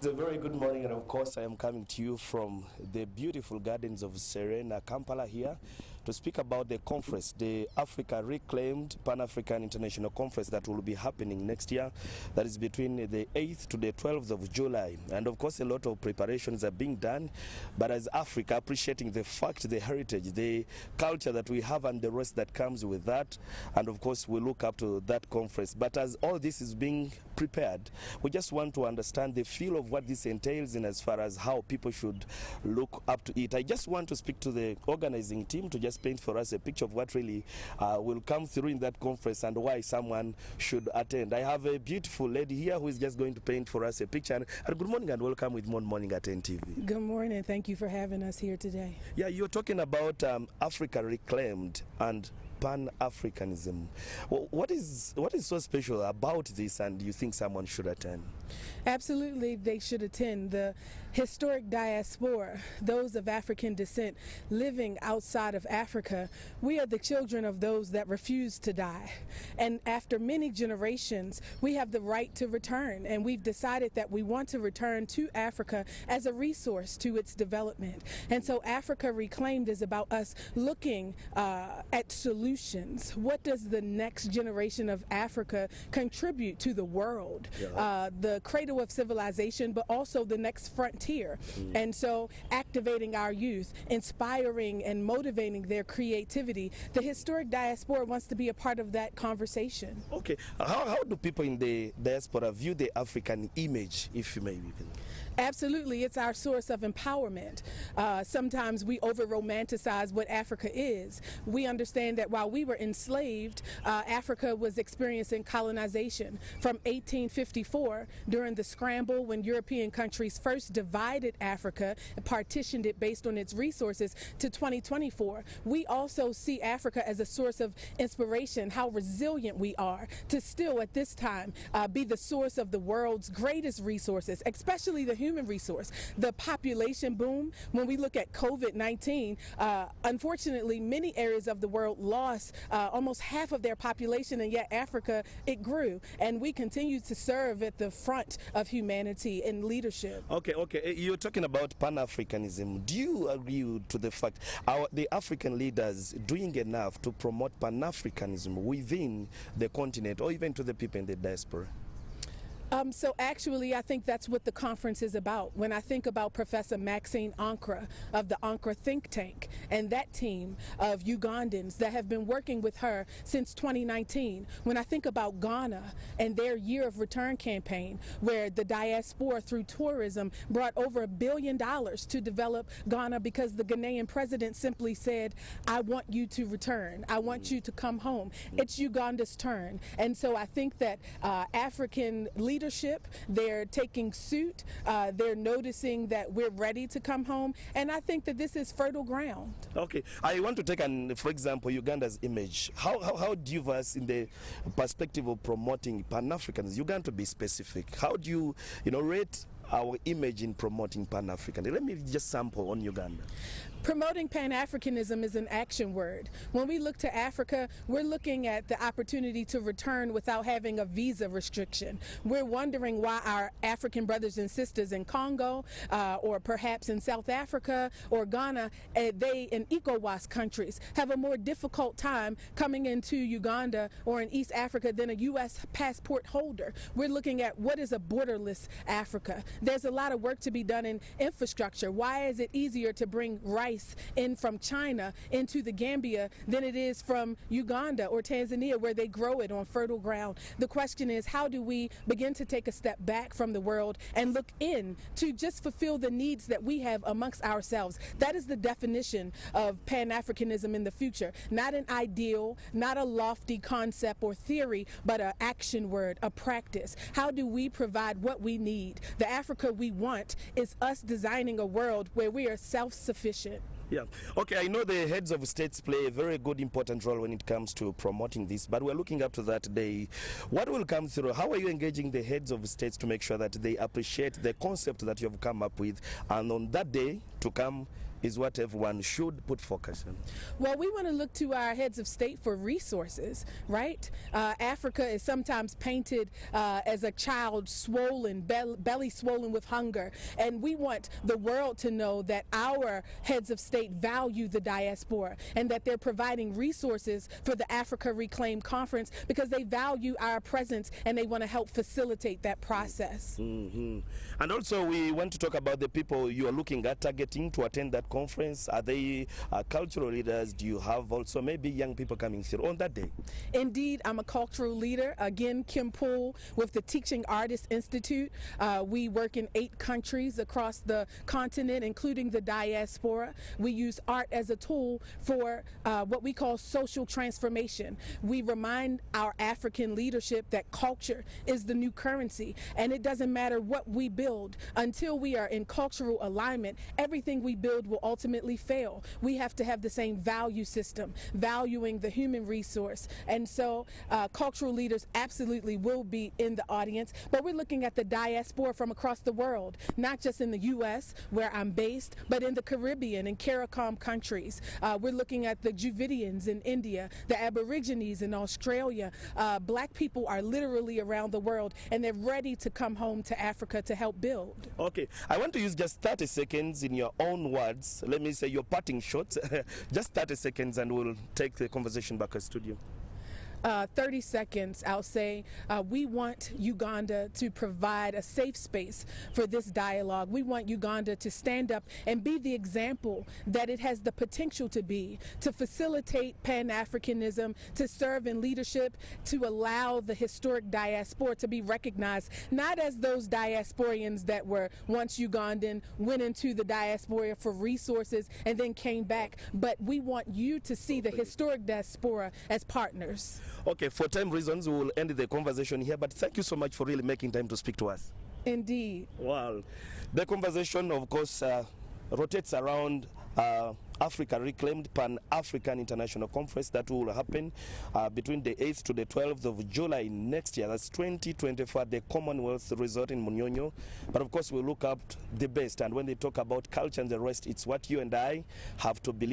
It's a very good morning, and of course I am coming to you from the beautiful gardens of Serena, Kampala here to speak about the conference, the Africa Reclaimed Pan-African International Conference that will be happening next year. That is between the 8th to the 12th of July. And of course a lot of preparations are being done, but as Africa, appreciating the fact, the heritage, the culture that we have and the rest that comes with that, and of course we look up to that conference. But as all this is being prepared, we just want to understand the feel of what this entails in as far as how people should look up to it. I just want to speak to the organizing team to just paint for us a picture of what really will come through in that conference and why someone should attend. I have a beautiful lady here who is just going to paint for us a picture. And good morning and welcome with Mon Morning at NTV. Good morning. Thank you for having us here today. Yeah, you're talking about Africa Reclaimed and Pan-Africanism. What is so special about this, and you think someone should attend? Absolutely, they should attend. The historic diaspora, those of African descent living outside of Africa, we are the children of those that refuse to die. And after many generations, we have the right to return, and we've decided that we want to return to Africa as a resource to its development. And so Africa Reclaimed is about us looking at solutions. What does the next generation of Africa contribute to the world? Yeah. The cradle of civilization, but also the next frontier. And so activating our youth, inspiring and motivating their creativity. The historic diaspora wants to be a part of that conversation. Okay, how do people in the diaspora view the African image, if you may? Absolutely, it's our source of empowerment. Sometimes we over-romanticize what Africa is. We understand that while we were enslaved, Africa was experiencing colonization. From 1854, during the scramble when European countries first divided Africa and partitioned it based on its resources, to 2024, we also see Africa as a source of inspiration, how resilient we are to still at this time be the source of the world's greatest resources, especially the human resource. The population boom, when we look at COVID-19, unfortunately many areas of the world lost almost half of their population, and yet Africa, it grew, and we continue to serve at the front of humanity in leadership. Okay, you're talking about Pan-Africanism. Do you agree to the fact the African leaders doing enough to promote Pan-Africanism within the continent or even to the people in the diaspora? So actually, I think that's what the conference is about. When I think about Professor Maxine Ankra of the Ankra think tank and that team of Ugandans that have been working with her since 2019, when I think about Ghana and their Year of Return campaign, where the diaspora through tourism brought over $1 billion to develop Ghana because the Ghanaian president simply said, I want you to return. I want you to come home. It's Uganda's turn. And so I think that African leadership, they're taking suit, they're noticing that we're ready to come home, and I think that this is fertile ground. Okay, I want to take for example, Uganda's image. How do you verse in the perspective of promoting Pan-Africans? Uganda, to be specific, how do you rate our image in promoting Pan-African? Let me just sample on Uganda. Promoting Pan-Africanism is an action word. When we look to Africa, we're looking at the opportunity to return without having a visa restriction. We're wondering why our African brothers and sisters in Congo, or perhaps in South Africa or Ghana, they in ECOWAS countries have a more difficult time coming into Uganda or in East Africa than a U.S. passport holder. We're looking at what is a borderless Africa. There's a lot of work to be done in infrastructure. Why is it easier to bring rice in from China into the Gambia than it is from Uganda or Tanzania, where they grow it on fertile ground? The question is, how do we begin to take a step back from the world and look in to just fulfill the needs that we have amongst ourselves? That is the definition of Pan-Africanism in the future. Not an ideal, not a lofty concept or theory, but an action word, a practice. How do we provide what we need? The Africa we want is us designing a world where we are self-sufficient. Yeah. Okay, I know the heads of states play a very good, important role when it comes to promoting this, but we're looking up to that day. What will come through? How are you engaging the heads of states to make sure that they appreciate the concept that you have come up with, and on that day to come is what everyone should put focus on? Well, we want to look to our heads of state for resources, right? Africa is sometimes painted as a child swollen, belly swollen with hunger. And we want the world to know that our heads of state value the diaspora and that they're providing resources for the Africa Reclaimed Conference because they value our presence and they want to help facilitate that process. And also we want to talk about the people you are looking at targeting to attend that conference. Are they cultural leaders? Do you have also maybe young people coming through on that day? Indeed, I'm a cultural leader. Again, Kim Poole with the Teaching Artists Institute. We work in 8 countries across the continent, including the diaspora. We use art as a tool for what we call social transformation. We remind our African leadership that culture is the new currency, and it doesn't matter what we build. Until we are in cultural alignment, everything we build will ultimately fail. We have to have the same value system, valuing the human resource. And so cultural leaders absolutely will be in the audience, but we're looking at the diaspora from across the world, not just in the U.S. where I'm based, but in the Caribbean and CARICOM countries. We're looking at the Dravidians in India, the Aborigines in Australia. Black people are literally around the world, and they're ready to come home to Africa to help build. Okay, I want to use just 30 seconds in your own words. Let me say your parting shot. Just 30 seconds and we'll take the conversation back to the studio. 30 seconds, I'll say we want Uganda to provide a safe space for this dialogue. We want Uganda to stand up and be the example that it has the potential to be, to facilitate Pan-Africanism, to serve in leadership, to allow the historic diaspora to be recognized, not as those diasporians that were once Ugandan, went into the diaspora for resources and then came back, but we want you to see the historic diaspora as partners. Okay, for time reasons, we will end the conversation here, but thank you so much for really making time to speak to us. Indeed. Well, the conversation, of course, rotates around Africa Reclaimed Pan-African International Conference that will happen between the 8th to the 12th of July next year. That's 2024 at the Commonwealth Resort in Munyonyo. But of course, we look up the best, and when they talk about culture and the rest, it's what you and I have to believe.